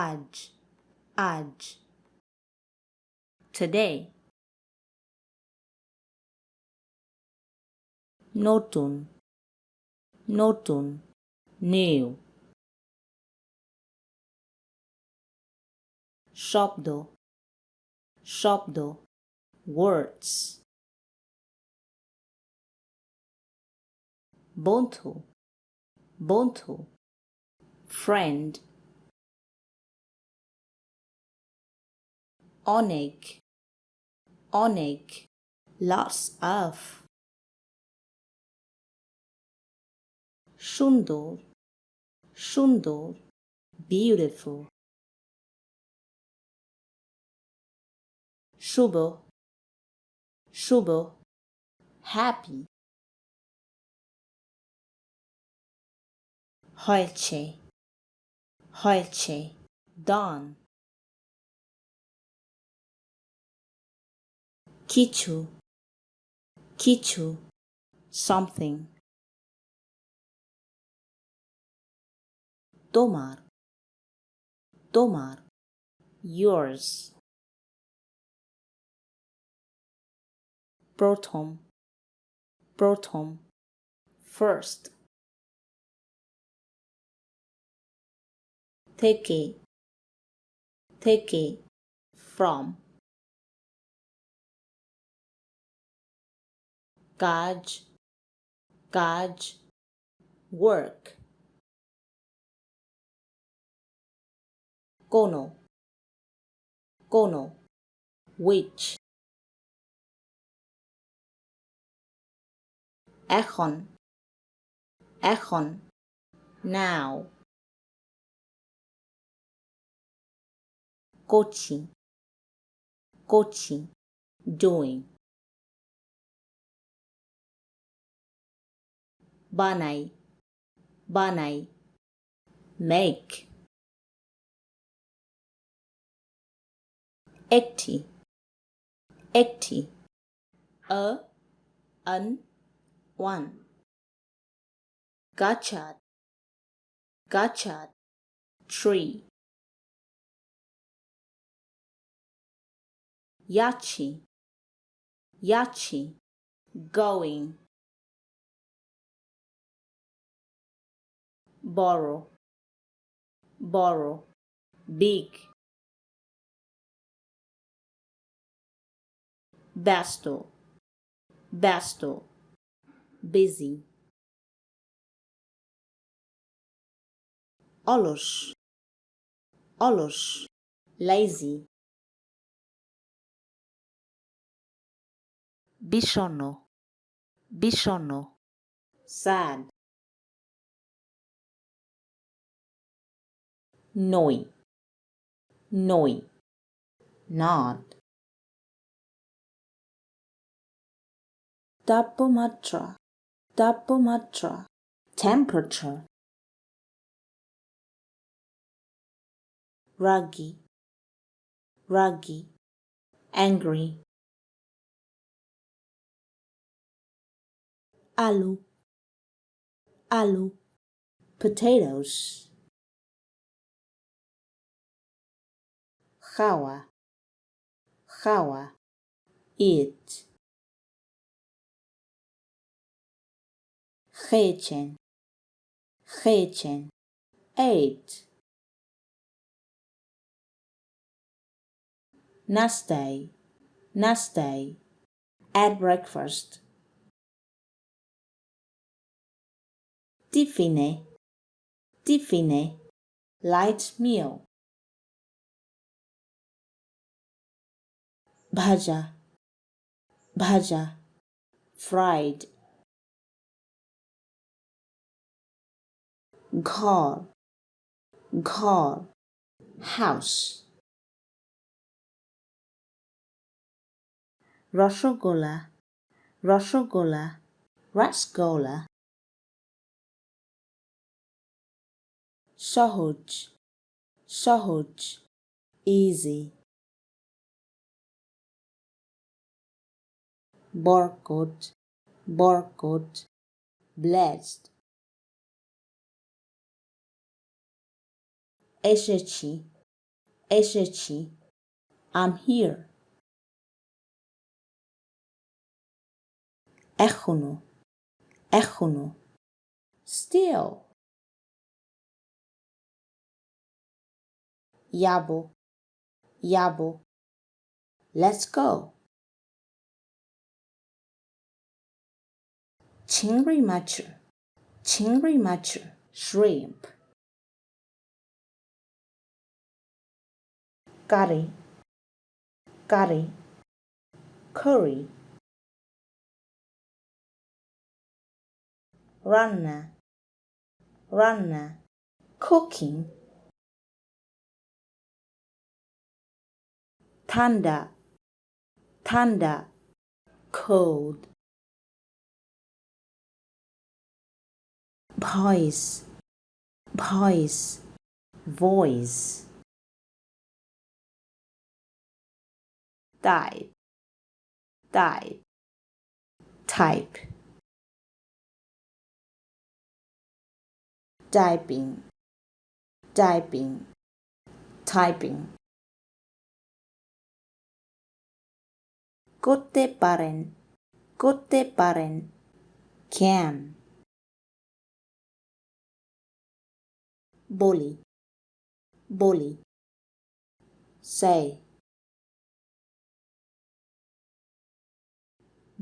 আজ আজ today নতুন নতুন new শব্দ শব্দ words বন্ধু বন্ধু friend অনেক অনেক lots of সুন্দর সুন্দর beautiful শুভ শুভ happy হয়েছে হয়েছে done কিছু কিছু something তোমার তোমার yours প্রথম প্রথম first থেকে থেকে from কাজ কাজ work কোনো কোনো which এখন এখন now করছি করছি doing বানাই বানাই make একটি একটি an one গাছাত গাছাত tree যাচ্ছি যাচ্ছি going বড় বড় big ব্যস্ত ব্যস্ত busy অলস অলস lazy বিষণ্ণ বিষণ্ণ sad নই নই not তাপমাত্রা তাপমাত্রা temperature রাগী রাগী angry আলু আলু potatoes খাওয়া খাওয়া eat খেয়েছেন খেয়েছেন ate নাস্তায় নাস্তায় at breakfast টিফিনে টিফিনে light meal ভাজা ভাজা fried ঘর ঘর house রসগোল্লা রসগোল্লা rasgola সহজ সহজ easy বরকত বরকত blessed এসেছি এসেছি, I'm here. এখনো, এখনো, still. যাবো, যাবো, let's go. চিংড়ি মাছের, চিংড়ি মাছের, shrimp. Curry, curry, curry. রান্না, রান্না, cooking. ঠান্ডা, ঠান্ডা, cold. Voice, voice, voice. Type, type, type. Typing, typing, typing. করতে পারেন, করতে পারেন, can. বলি, বলি, say.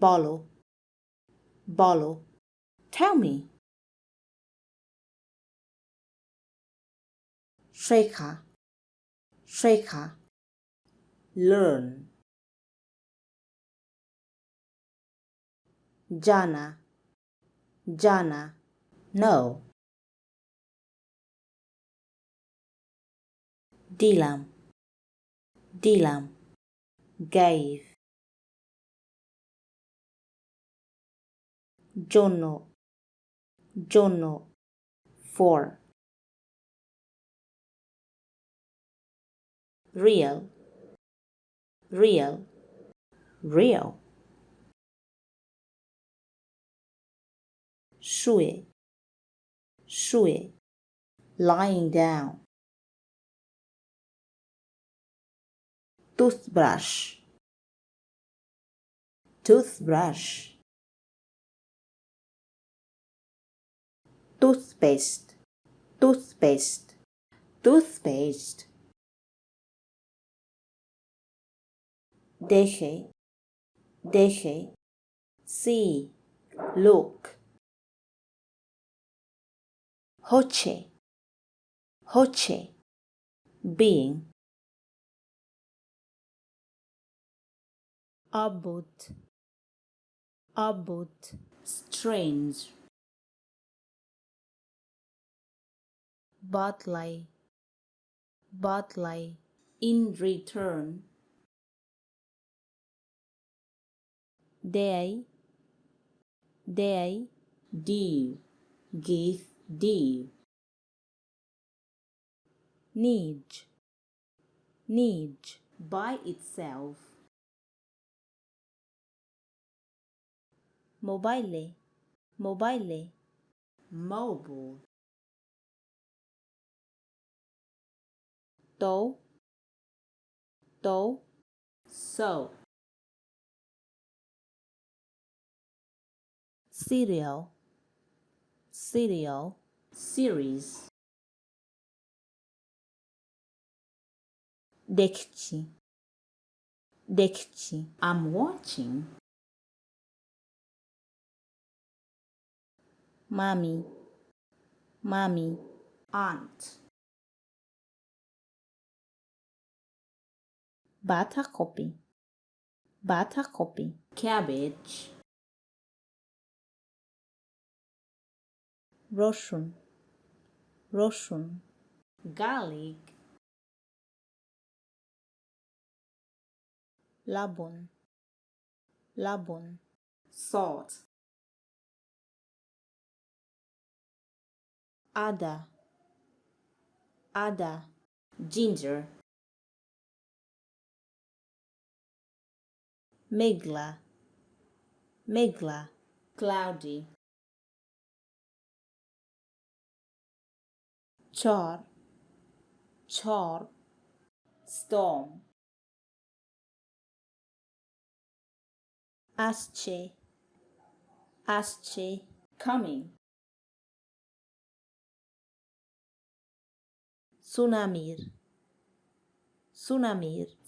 বলো, বলো, tell me. শেখা, শেখা, learn. জানা, জানা, know. দিলাম, দিলাম, gave. জন্য, জন্য, for. Real, real, real. শুয়ে, শুয়ে, lying down. Toothbrush, toothbrush. Toothpaste, toothpaste, toothpaste. দেখে, দেখে, see, look. হচ্ছে, হচ্ছে, being. অদ্ভুত, অদ্ভুত, strange. বাতলাই, বাতলাই, in return. দেয়, দেয়, due, give, due. Need, need, by itself. Mobile, mobile, mobile. Though, though, so. Cereal, cereal, series. দেখছি, দেখছি, I'm watching. Mommy, mommy, aunt. বাঁধাকপি, বাঁধাকপি, cabbage. রসুন, রসুন, garlic. লবণ, লবণ, salt. আদা, আদা, ginger. মেঘলা, মেঘলা, cloudy. চর, চর, storm, আসছে, আসছে, coming, tsunami,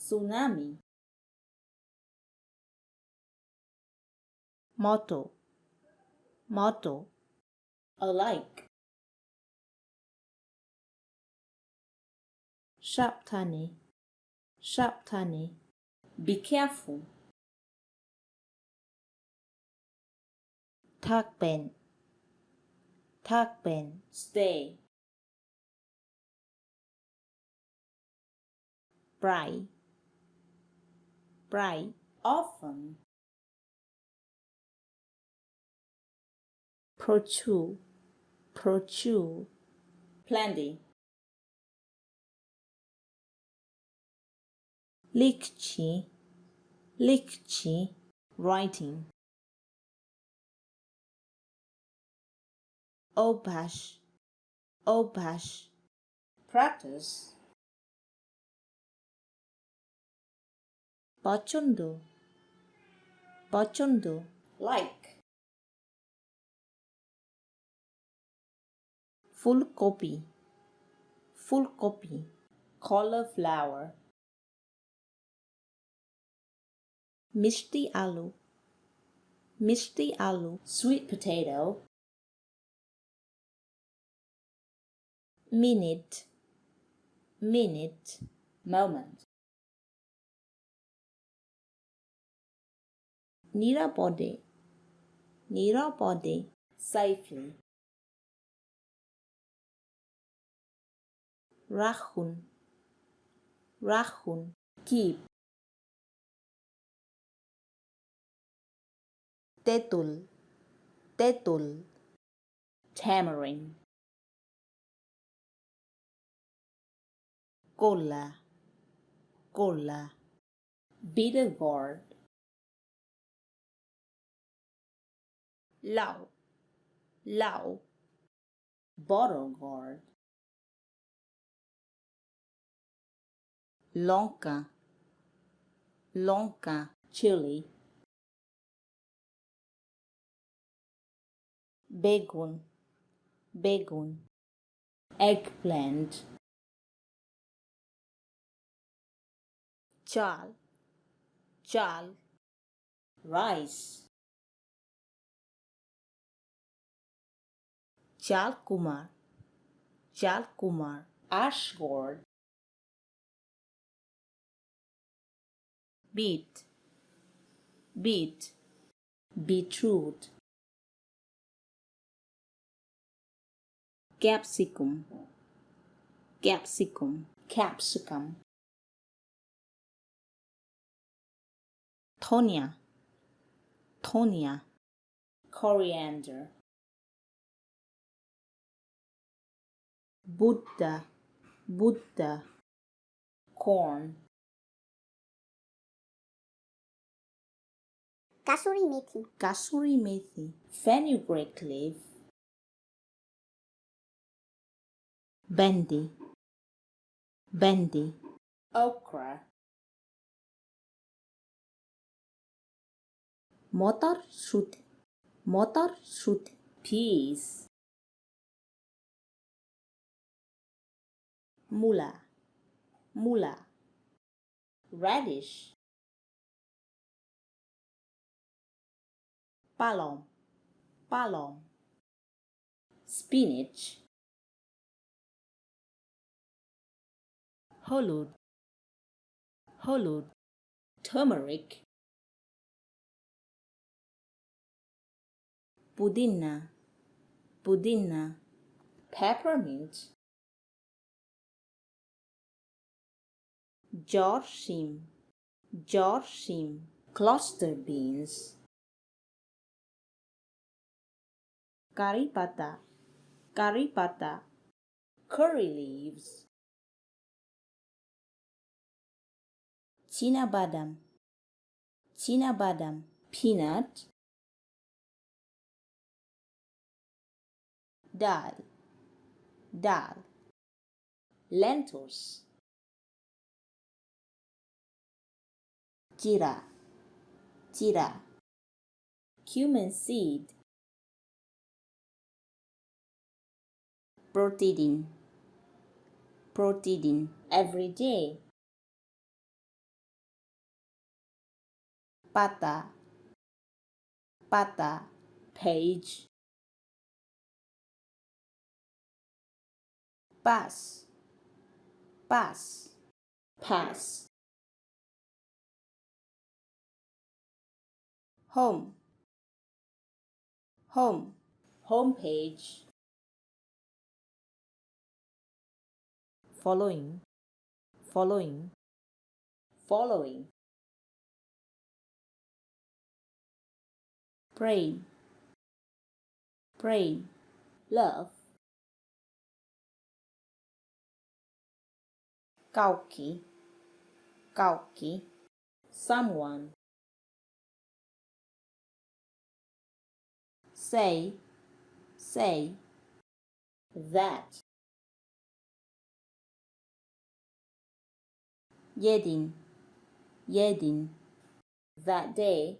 tsunami, motto, alike, সাবধানে, be careful, থাকবেন, stay, প্রায়, often, প্রচুর, plenty, লিখছি, writing, অভ্যাস, practice, পছন্দ, like, ফুলকপি, cauliflower, মিষ্টি আলু, sweet potato, minute, moment, নিরাপদে, safely, রাখুন, keep, তেঁতুল, tamarind, করলা, bitter gourd, লাউ, bottle gourd, লঙ্কা, chili, বেগুন, eggplant, চাল, rice, চাল Kumar, ash gourd, beetroot, capsicum, ধনিয়া, coriander, Buddha, corn, kasuri methi, fenugreek leaf, bendi, okra, মটরশুঁটি, peas, mula, radish, palom, spinach, হলুদ, turmeric, পুদিনা, peppermint, জরসিম, cluster beans, কারি পাতা, curry leaves, চীনাবাদাম, peanut, ডাল, lentils, Jira, jira. Cumin seed. Protein, protein. Every day. Pata, pata. Page. Pass, pass. Pass. Home, home. Home page. Following, following. Following. Pray, pray. Love. Kauki, kauki. Someone. Say, say. That. Yedin, yedin. That day.